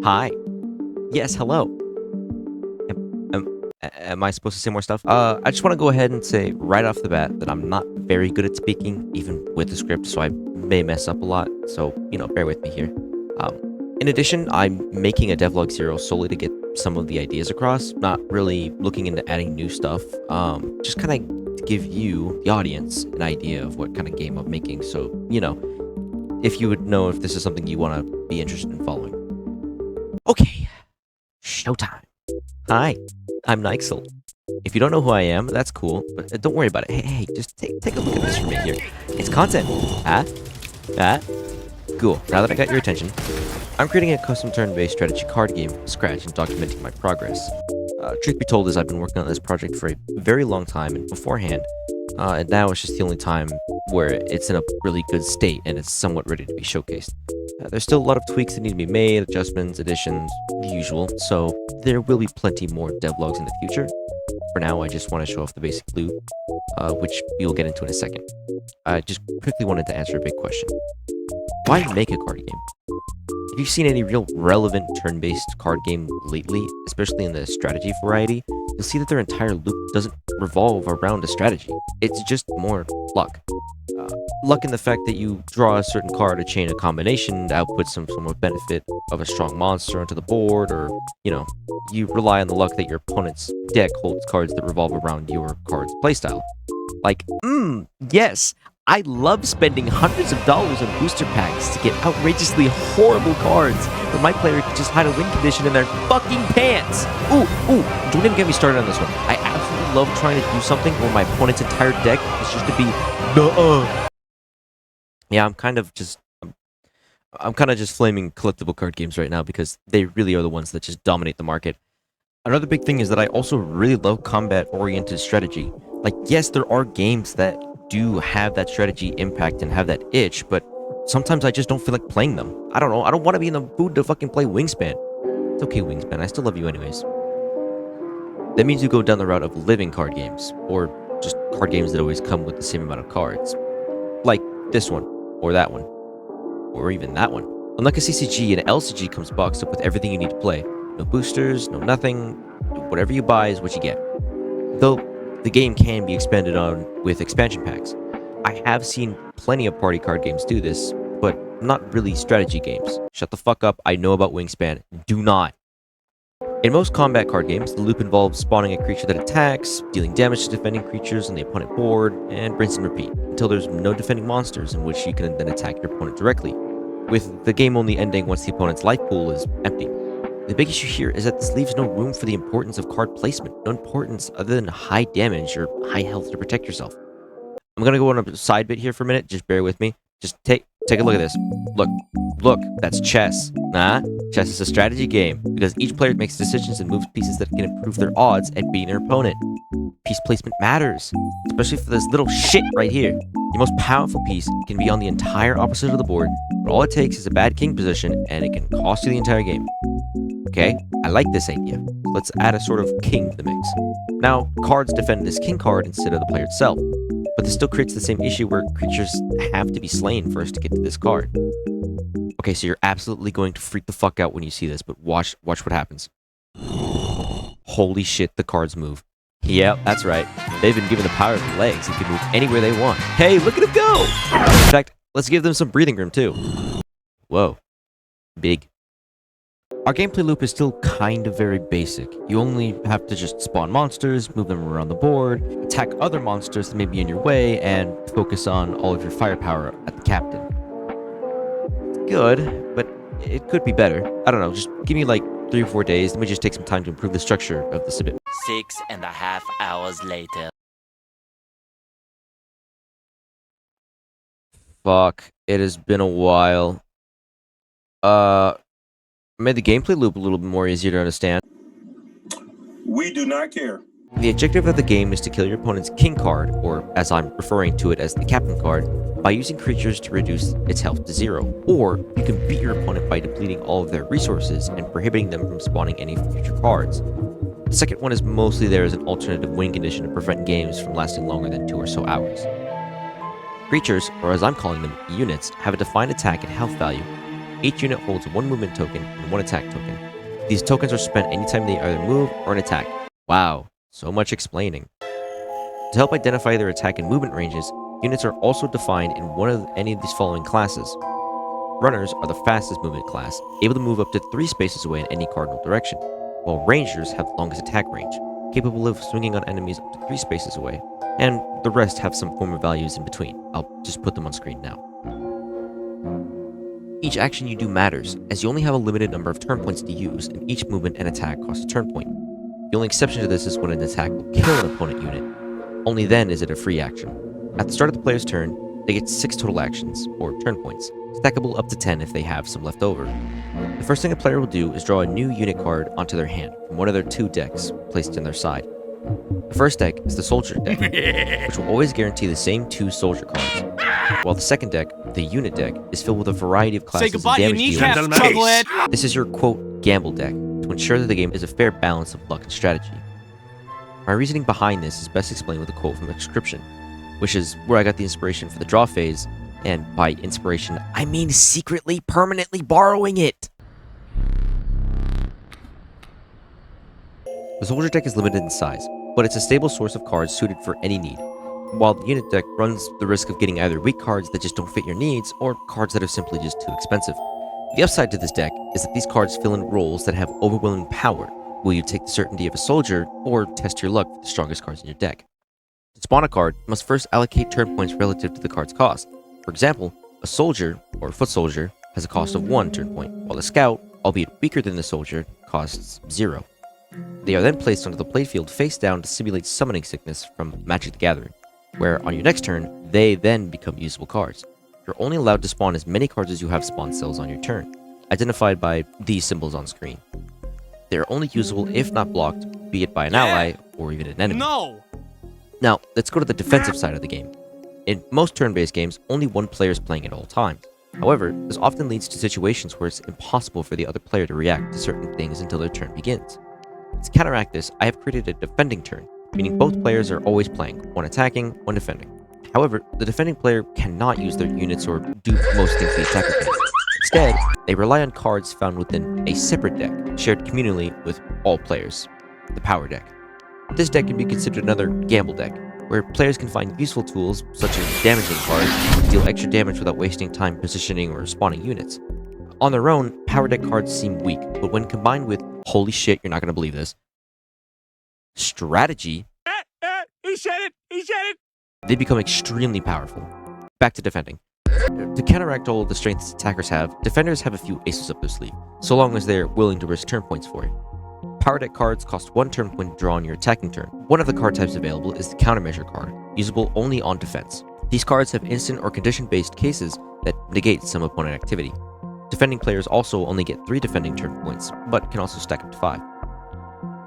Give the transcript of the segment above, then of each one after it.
Hi. Yes, hello. Am I supposed to say more stuff? I just want to go ahead and say right off the bat that I'm not very good at speaking, even with the script, so I may mess up a lot. So, bear with me here. In addition, I'm making a Devlog 0 solely to get some of the ideas across, not really looking into adding new stuff. Just kind of to give you, the audience, an idea of what kind of game I'm making. So, if you would know if this is something you want to be interested in following. Okay, showtime. Hi, I'm Nyxell. If you don't know who I am, that's cool, but don't worry about it. Hey, just take a look at this for me here. It's content. Cool. Now that I got your attention, I'm creating a custom turn-based strategy card game from scratch and documenting my progress. Truth be told is I've been working on this project for a very long time and beforehand, and now it's just the only time where it's in a really good state and it's somewhat ready to be showcased. There's still a lot of tweaks that need to be made, adjustments, additions, the usual, so there will be plenty more devlogs in the future. For now, I just want to show off the basic loot, which we will get into in a second. I just quickly wanted to answer a big question. Why make a card game? If you've seen any real relevant turn-based card game lately, especially in the strategy variety, you'll see that their entire loop doesn't revolve around a strategy. It's just more luck. Luck in the fact that you draw a certain card to chain a combination to output some somewhat benefit of a strong monster onto the board, or, you rely on the luck that your opponent's deck holds cards that revolve around your card's playstyle. Like, yes, I love spending hundreds of dollars on booster packs to get outrageously horrible cards where my player can just hide a win condition in their fucking pants. Ooh, don't even get me started on this one. I absolutely love trying to do something where my opponent's entire deck is just to be Yeah, I'm kind of just flaming collectible card games right now because they really are the ones that just dominate the market. Another big thing is that I also really love combat-oriented strategy. Like, yes, there are games that do have that strategy impact and have that itch, but sometimes I just don't feel like playing them. I don't know. I don't want to be in the mood to fucking play Wingspan. It's okay, Wingspan. I still love you anyways. That means you go down the route of living card games, or just card games that always come with the same amount of cards. Like this one, or that one, or even that one. Unlike a CCG, an LCG comes boxed up with everything you need to play. No boosters, no nothing. Whatever you buy is what you get. Though the game can be expanded on with expansion packs. I have seen plenty of party card games do this, but not really strategy games. Shut the fuck up, I know about Wingspan. Do not. In most combat card games, the loop involves spawning a creature that attacks, dealing damage to defending creatures on the opponent board, and rinse and repeat, until there's no defending monsters in which you can then attack your opponent directly, with the game only ending once the opponent's life pool is empty. The big issue here is that this leaves no room for the importance of card placement, no importance other than high damage or high health to protect yourself. I'm gonna go on a side bit here for a minute, just bear with me. Just take a look at this. Look, that's chess. Chess is a strategy game, because each player makes decisions and moves pieces that can improve their odds at beating their opponent. Piece placement matters, especially for this little shit right here. Your most powerful piece can be on the entire opposite of the board, but all it takes is a bad king position, and it can cost you the entire game. Okay, I like this idea. Let's add a sort of king to the mix. Now, cards defend this king card instead of the player itself, but this still creates the same issue where creatures have to be slain first to get to this card. Okay, so you're absolutely going to freak the fuck out when you see this, but watch what happens. Holy shit, the cards move. Yep, that's right. They've been given the power of the legs and can move anywhere they want. Hey, look at them go! In fact, let's give them some breathing room too. Whoa. Big. Our gameplay loop is still kind of very basic. You only have to just spawn monsters, move them around the board, attack other monsters that may be in your way, and focus on all of your firepower at the captain. Good, but it could be better. I don't know, just give me like 3 or 4 days. Let me just take some time to improve the structure of this a bit. 6.5 hours later. Fuck, it has been a while. Made the gameplay loop a little bit more easier to understand. We do not care. The objective of the game is to kill your opponent's king card, or as I'm referring to it as the captain card, by using creatures to reduce its health to 0. Or you can beat your opponent by depleting all of their resources and prohibiting them from spawning any future cards. The second one is mostly there as an alternative win condition to prevent games from lasting longer than 2 or so hours. Creatures, or as I'm calling them, units, have a defined attack and health value. Each unit holds one movement token and one attack token. These tokens are spent anytime they either move or an attack. Wow, so much explaining. To help identify their attack and movement ranges, units are also defined in one of any of these following classes. Runners are the fastest movement class, able to move up to 3 spaces away in any cardinal direction, while Rangers have the longest attack range, capable of swinging on enemies up to 3 spaces away, and the rest have some form of values in between. I'll just put them on screen now. Each action you do matters, as you only have a limited number of turn points to use, and each movement and attack costs a turn point. The only exception to this is when an attack will kill an opponent unit. Only then is it a free action. At the start of the player's turn, they get 6 total actions, or turn points, stackable up to 10 if they have some left over. The first thing a player will do is draw a new unit card onto their hand from one of their 2 decks placed in their side. The first deck is the Soldier deck, which will always guarantee the same 2 Soldier cards, while the second deck, the Unit deck, is filled with a variety of classes Say goodbye and to your damage kneecaps, dealers. chocolate! This is your, quote, gamble deck, to ensure that the game is a fair balance of luck and strategy. My reasoning behind this is best explained with a quote from Inscription, which is where I got the inspiration for the draw phase, and by inspiration, I mean secretly, permanently borrowing it! The Soldier deck is limited in size, but it's a stable source of cards suited for any need, while the Unit deck runs the risk of getting either weak cards that just don't fit your needs, or cards that are simply just too expensive. The upside to this deck is that these cards fill in roles that have overwhelming power. Will you take the certainty of a soldier, or test your luck for the strongest cards in your deck? To spawn a card, you must first allocate turn points relative to the card's cost. For example, a soldier, or foot soldier, has a cost of 1 turn point, while a scout, albeit weaker than the soldier, costs 0. They are then placed onto the playfield face down to simulate summoning sickness from Magic the Gathering, where on your next turn, they then become usable cards. You're only allowed to spawn as many cards as you have spawn cells on your turn, identified by these symbols on screen. They are only usable if not blocked, be it by an ally or even an enemy. No! Now, let's go to the defensive side of the game. In most turn-based games, only one player is playing at all times. However, this often leads to situations where it's impossible for the other player to react to certain things until their turn begins. To counteract this, I have created a defending turn, meaning both players are always playing, one attacking, one defending. However, the defending player cannot use their units or do most things the attacker can. Instead, they rely on cards found within a separate deck, shared communally with all players, the Power deck. This deck can be considered another gamble deck, where players can find useful tools, such as damaging cards, to deal extra damage without wasting time positioning or spawning units. On their own, Power deck cards seem weak, but when combined with, holy shit, you're not going to believe this, strategy, He said it! He said it! they become extremely powerful. Back to defending. To counteract all of the strengths attackers have, defenders have a few aces up their sleeve, so long as they're willing to risk turn points for it. Power deck cards cost 1 turn point to draw on your attacking turn. One of the card types available is the countermeasure card, usable only on defense. These cards have instant or condition-based cases that negate some opponent activity. Defending players also only get 3 defending turn points, but can also stack up to 5.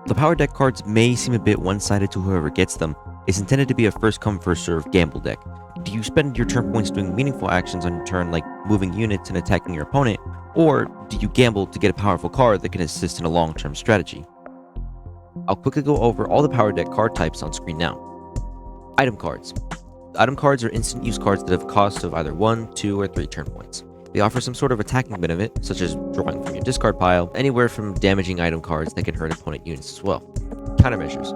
The power deck cards may seem a bit one-sided to whoever gets them. It's intended to be a first-come, first-served gamble deck. Do you spend your turn points doing meaningful actions on your turn, like moving units and attacking your opponent, or do you gamble to get a powerful card that can assist in a long-term strategy? I'll quickly go over all the power deck card types on screen now. Item cards. Item cards are instant use cards that have a cost of either 1, 2, or 3 turn points. They offer some sort of attacking benefit, such as drawing from your discard pile, anywhere from damaging item cards that can hurt opponent units as well. Countermeasures.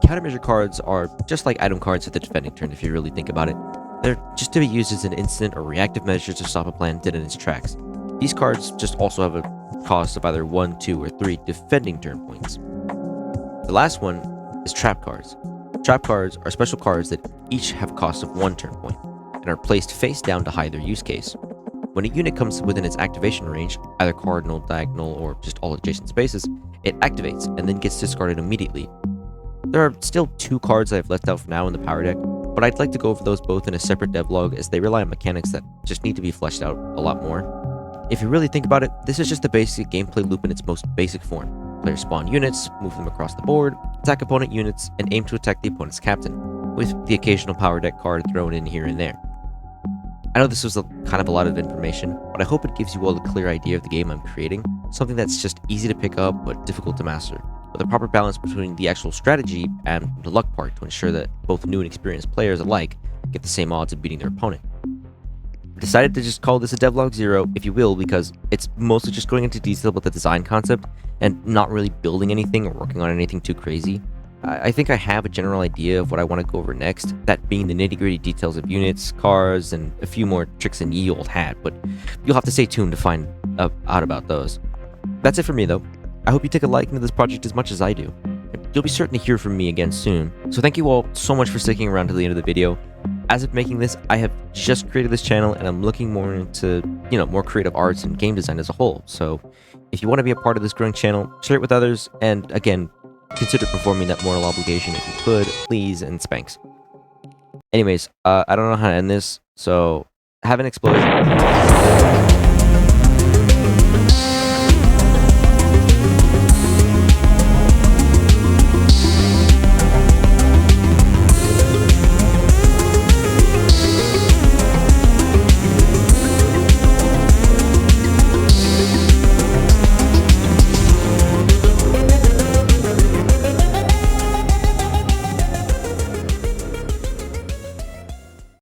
Countermeasure cards are just like item cards at the defending turn if you really think about it. They're just to be used as an instant or reactive measure to stop a plan dead in its tracks. These cards just also have a cost of either 1, 2, or 3 defending turn points. The last one is trap cards. Trap cards are special cards that each have a cost of 1 turn point, and are placed face down to hide their use case. When a unit comes within its activation range, either cardinal, diagonal, or just all adjacent spaces, it activates and then gets discarded immediately. There are still 2 cards I've left out for now in the power deck, but I'd like to go over those both in a separate devlog as they rely on mechanics that just need to be fleshed out a lot more. If you really think about it, this is just the basic gameplay loop in its most basic form. Players spawn units, move them across the board, attack opponent units, and aim to attack the opponent's captain, with the occasional power deck card thrown in here and there. I know this was kind of a lot of information, but I hope it gives you all a clear idea of the game I'm creating, something that's just easy to pick up but difficult to master, with a proper balance between the actual strategy and the luck part to ensure that both new and experienced players alike get the same odds of beating their opponent. The decided to just call this a Devlog 0, if you will, because it's mostly just going into detail about the design concept and not really building anything or working on anything too crazy. I think I have a general idea of what I want to go over next, that being the nitty-gritty details of units, cars, and a few more tricks in ye old hat, but you'll have to stay tuned to find out about those. That's it for me, though. I hope you take a liking to this project as much as I do. You'll be certain to hear from me again soon, so thank you all so much for sticking around to the end of the video. As of making this, I have just created this channel, and I'm looking more into, more creative arts and game design as a whole, so if you want to be a part of this growing channel, share it with others, and again, consider performing that moral obligation if you could, please, and spanks. Anyways, I don't know how to end this, so have an explosion.